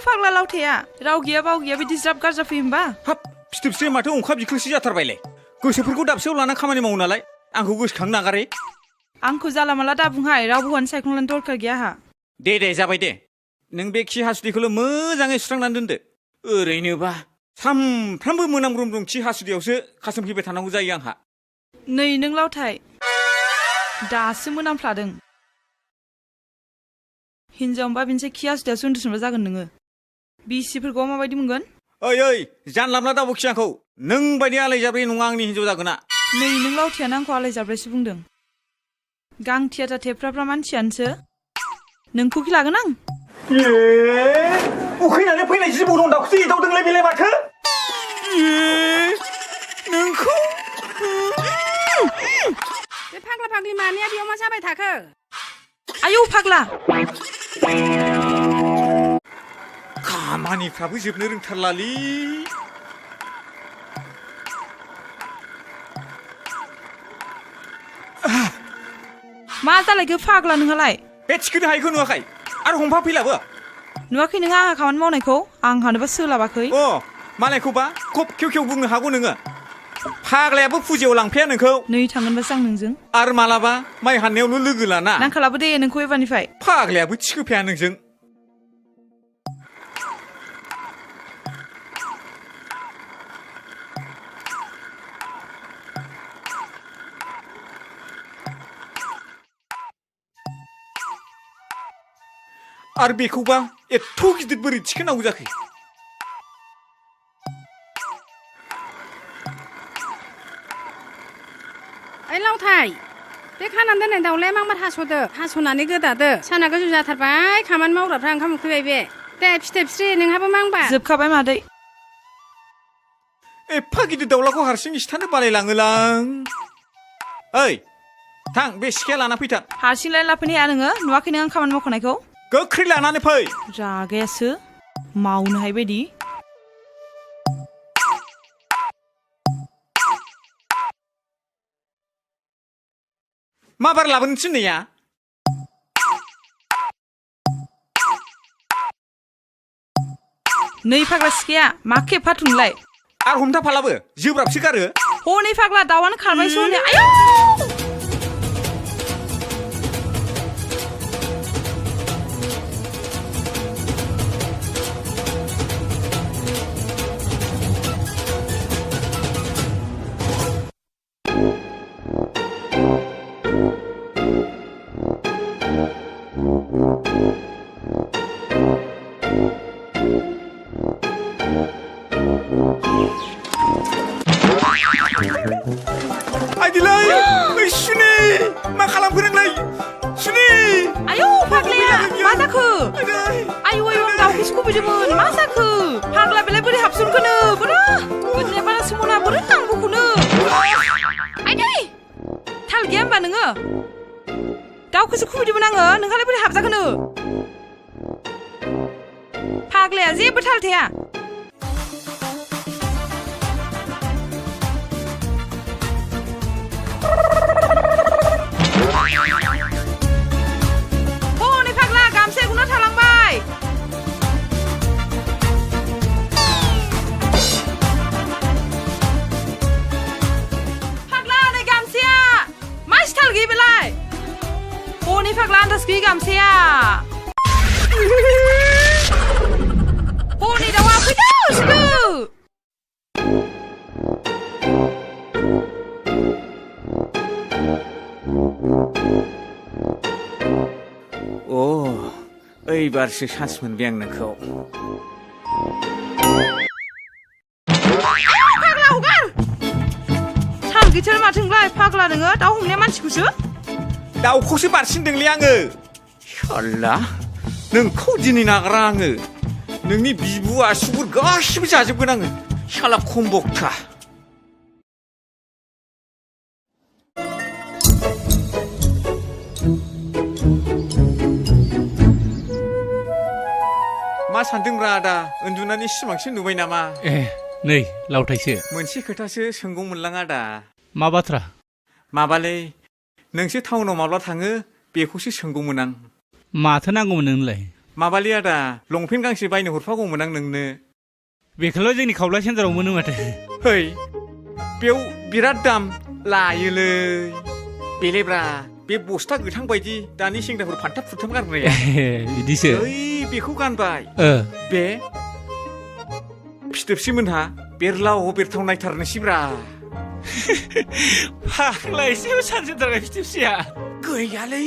फाग्ला लावथाया राव गैया बाव गैया बिदि ज्राब गारजा फैयो होमबा हाब फिथोबसे माथो अंखा बिख्लोसो जाथारबायलाय गोसोफोरखौ दाबसेयाव लाना खामानि मावो नालाय आंखौ गोसोखांनो नागारे आंखौ जाला माला दा बुंहाय रावबो हौवानि सायख'लानो दरखार गैया आहा दे जाबाय दे नों बे खि हासुदैखौल' मोजाङै सुस्रांनानै दोनदो ओरैनोबा सामफ्रामबो मोनामब्रुमब्रुम खि हासुदैयावसो खासोम फैबाय थानांगौ जायो आंहा नै नों लावथाय दासो मोनामफ्लादों हिनजावबा बिनिसाय खि हासुदैयावसो उन्दुसोमबा जागोन नोङो बिसिफोरखौ माबायदि मोनगोन ओइ जानलाब्ला दाबोखि आंखौ नों बायदि आलायजाब्रै नङा आंनि हिनजाव जागोना नै नों लावथियानो आंखौ आलायजाब्रायसो बुंदों गांथियाथा थेफ्राफ्रा मानसियानोसो नोंखौ खि लागोन आं उखैनानै फैनाय जिबौ दं दाउखौसो एदावदोंलाय बेलाय माथो नोंखौ बे फाग्ला फाग्लि मानिया बेयाव मा जाबाय थाखो आयौ फाग्ला खामानिफ्राबो जोबनो रोंथारलालै मा जालायखो फाग्ला नोंहालाय बे थिखोनो हायैखौ नुवाखै आरो हमफा फैलाबो नुवाखै नोङो आंहा खामानि मावनायखौ आंहानोबा सोलाबाखै मालायखौबा खब खेव खेव बुंनो हागौ नोङो फाग्लायाबो फुजायाव लांफाया नोंखौ नै थांगोनबासो आं नोंजों आरो मालाबा माइ हाननायावल' लोगो लाना नांखालाबो दे नोंखौ एबारनिफ्राय फाग्लायाबो थिखोफाया नोंजों आरो बेखौबा एथ' गिदिर बोरै थिखोनांगौ जाखो ओइ लावथाय बे खानानै दोननाय दाउलाया मांबार हास'नानै गोदादो साना गोजौ जाथारबाय खामानि मावग्राफ्रा ओंखाम उखैबाय बे दे फिथोबस्रि नोंहाबो मांबा जोबखाबाय मादै एफा गिदिर दाउलाखौ हारसिं इस्थानो बालायलाङोलां ओइ थां बे सिखाया लाना फैथां हारसिंलाय लाफैनो हाया नोङो नुवाखै नों आं खामानि मावखानायखौ गोख्रै लानानै फै रागायासो मावनो हाय बायदि मा बार लाबोनो थिननाया नै फाग्ला सिखाया मा खेबफाथुंलाय आरो हमथाफालाबो जोब्राबसो गारो हनै फाग्ला दाउआनो खारबायसो हनै आयौ आइदिलाय ओइ सुनि मा खालामखो नोंलाय सुनि आयौ फाग्लाया मा जाखो आयौ आं दाउखौसो खुबैदोंमोन मा जाखो फाग्ला बेलाय बोरै हाबसनखोनो बोरो गोदोनाया बारा सोमोना बोरो नांगौखौनो आइदै थाल गैया होमबा नोङो दाउखौसो खुबैदोंमोन आङो नोंहालाय बोरै हाबजाखोनो फाग्लाया जेबो थाल थाया हनै फाग्ला गामसाया गुना थालांबाय फाग्ला नै गामसाया मा स्टाइल गैया बेलाय हनै फाग्ला आन्दाज गैयि गामसाया हनै दाउआ फैदो सिदो ओइबारसो सान्स मोनबाय आं नोंखौ फाग्ला हगार थाल गैथार माथोंलाय फाग्ला नोङो दाउ हमनाया मानसिखौसो दाउखौसो बारसिनदोंलै आङो साल्ला नोंखौ दिनै नागारा आङो नोंनि बिबु आसुगुर गासिबो जाजोबगोन आङो साला खमबक्ता मा सानदोंब्रा आदा उन्दुनानै सिमांसो नुबाय नामा नै लावथायसो मोनसे खोथासो सोंगौमोनलां आदा मा बाथ्रा माबालै नोंसो टाउनाव माब्ला थाङो बेखौसो सोंगौमोन आं माथो नांगौमोन नोंलाय माबालि आदा लंपेन्ट गांसे बायनो हरफागौमोन आं नोंनो बेखौल' जोंनि खावला सेन्टाराव मोनो माथो है बेयाव बिराद दाम लायोलै बेलेब्रा बे बस्था गोथां बायदि दानि सेंग्राफोर फानथाब फुथाब गानग्राया बिदिसो ओइ बेखौ गानबाय ओ बे फिथोबसिमोनहा बेरलाव बेरथाव नायथारनोसैब्रा फाग्ला एसेबो सानसेथारबाय फिथिबसिया गैयालै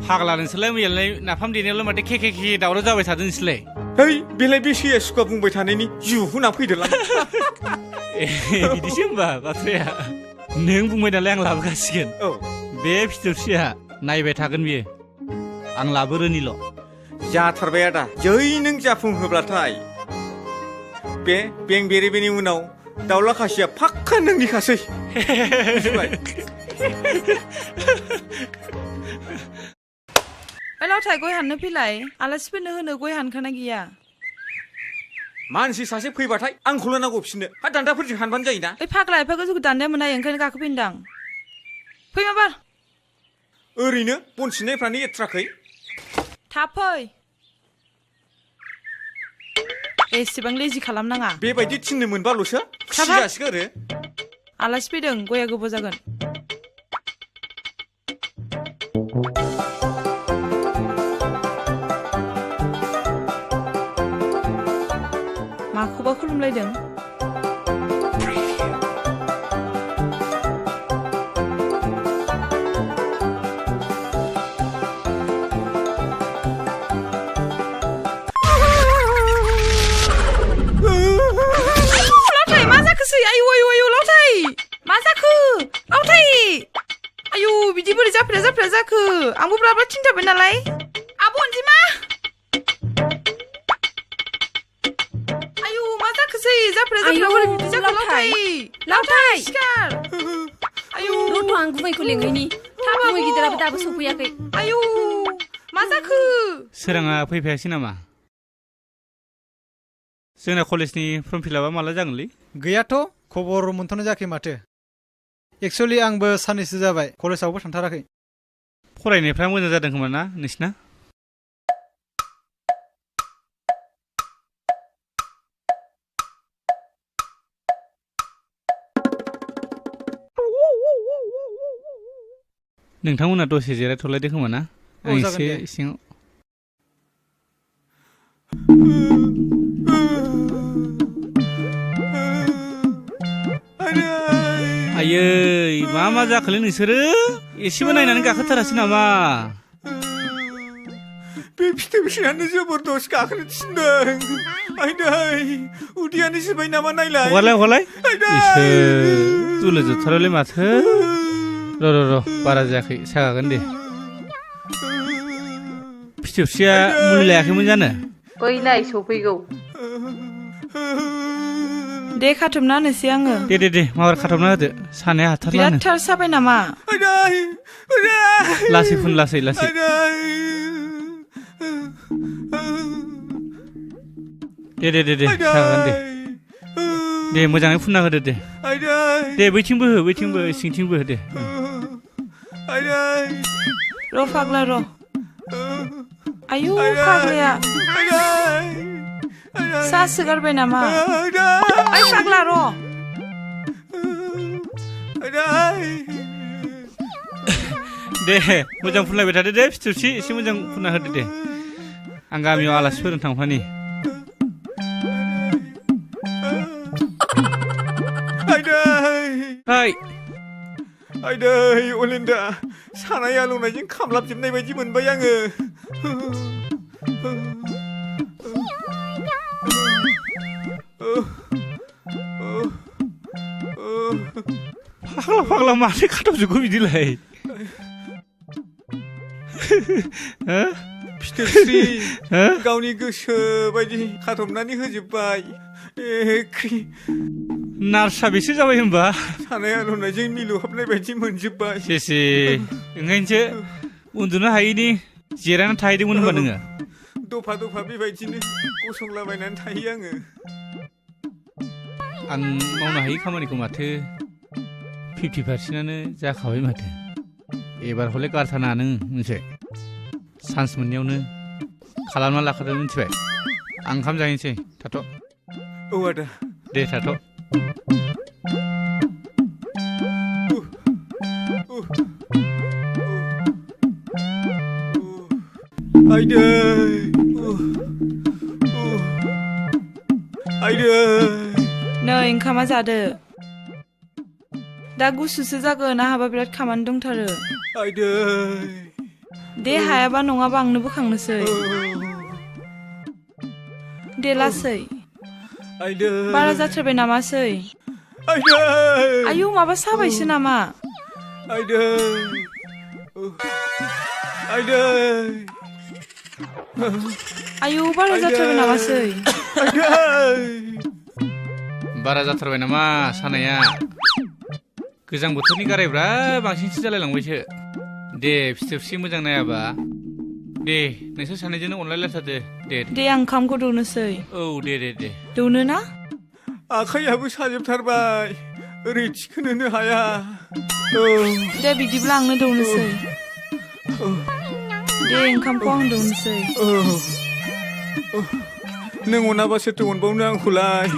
फाग्ला नोंसोरलाय मैयालाय नाफाम देनायावलाय माथो के दावराव जाबाय थादों नोंसोरलाय है बेलाय बेसेया सुखा बुंबाय थानायनि जिउ होना फैदोलां बिदिसो होनबा बाथ्राया नों बुंबाय नालाय आं लाबोगासिगोन औ बे फिथोबसिया नायबाय थागोन बियो आं लाबोरोनिल' जाथारबाय आदा जै नों जाफुंहोब्लाथाय बे बें बेरेबेनि उनाव दाउला खासिया फाक्का नोंनिखासै लावथाय गय हाननो फैलाय आलासिफोरनो होनो गय हानखाना गैया मानसि सासे फैबाथाय आंखौल' नांगौ बिसोरनो हा दान्दाफोरजों हानबानो जायोना ओइ फाग्ला एफाखौ जोंखौ दान्दाया मोननाय ओंखायनो गाखोफैनदां फै माबार ओरैनो बन सिननायफ्रानो एथ्राखै थाब फै एसेबां लेजि खालामनाङा बेबायदि थिननो मोनबाल'सो खुसि जासिगोन आरो आलासि फैदों गया गोबाव जागोन माखौबा खुलुमलायदों बिदि बोरै जाफ्रा जाखो आंबो ब्राब्रा थिनथाबाय नालाय आब' अनजिमा आयु मा जाखोसै जाफ्रा बोरै बिदि जाखो लावथाय सिखार आयु रथ' आं गुमैखौ लेङैनि गुमै गिदिराबो दाबो सफैयाखै आयु मा जाखो सोराङा फैफायासै नामा जोंना कलेजनि फर्म फिलापआ माला जागोनलै गैयाथ' खबर मोनथ'नाय जायाखै माथो एक्सुवेलि आंबो साननैसो जाबाय कलेजावबो थांथाराखै फरायनायफ्रा मोजां जादों खोमा ना नोंसिना नोंथांमोना दसे जिरायथ'लायदो खोमा ना आं एसे सिङाव आयै मा जाखोलै नोंसोरो एसेबो नायनानै गाखोथारासै नामा बे फिथोबसियानो जबरदस्त गाखोनो थिनदों आइदै उदैयानो सिबाय नामा नायलाय हगारलाय इसोर तुलो जोबथारबायलै माथो र' बारा जायाखै सागागोन दे फिथोबसिया मुलि लायाखैमोन जानो बैलाय सफैगौ दे खाथुमना होनोसै आङो दे माबार खाथबना होदो सानाया हाथारला बिराद थार साबाय नामा लासै फुन लासै दे सागागोन दे मोजाङै फुनना होदो दे बैथिंबो हो सिंथिंबो हो दे र' फाग्ला र' आयु फाग्लाया सा सोगारबाय नामा ओइ फाग्ला र' दे मोजां फुनलायबाय थादो दे फिथोबसि एसे मोजां फुनना होदो दे आं गामियाव आलासिफोरजों थांफानि आइदै अलिन्दा सानाय आलौनायजों खामलाबजोबनाय बायदि मोनबाय आङो फाग्ला माथो खाथबजोबखो बिदिलाय फिथोबस्रि गावनि गोसो बायदि खाथबनानै होजोबबाय नार्सआ बेसो जाबाय होनबा सानाय आलौनायजों मिलौहाबनाय बायदि मोनजोबबाय सेसे ओंखायनोसो उन्दुनो हायैनि जिरायनानै थाहैदोंमोन होनबा नोङो दफा बेबायदिनो गसंलाबायनानै थायो आं मावनो हायि खामानिखौ माथो 50%आनो जाखाबाय माथो एबार हले गारथारनाङा नों मोनसे चान्स मोननायावनो खालामना लाखादो मिथिबाय आं ओंखाम जाहैनोसै थाथ' औ आदा दे थाथ' आइदै आइदै नै ओंखामा जादो दा गुसुसो जागोन आंहाबा बिराद खामानि दंथारो आइदै दे हायाबा नङाबा आंनो बोखांनोसै दे लासै आइदै बारा जाथारबाय नामासै आइदै आयौ माबा साबायसो नामा आइदै आइदै आयौ बारा जाथारबाय नामासै आइदै बारा जाथारबाय नामा सानाया गोजां बोथोरनि गारायब्रा बांसिनसो जालायलांबायसो दे फिथोबसि मोजां नायाबा दे नोंसोर सानैजोंनो अनलायलायथारदो दे दे आं ओंखामखौ दौनोसै औ दे दौनो ना आखाइयाबो साजोबथारबाय ओरै थिखोनोनो हाया औ दे बिदिब्ला आंनो दौनोसै दे ओंखामखौ आं दौनोसै नों अनाबा सोरथो अनबावनो आंखौलाय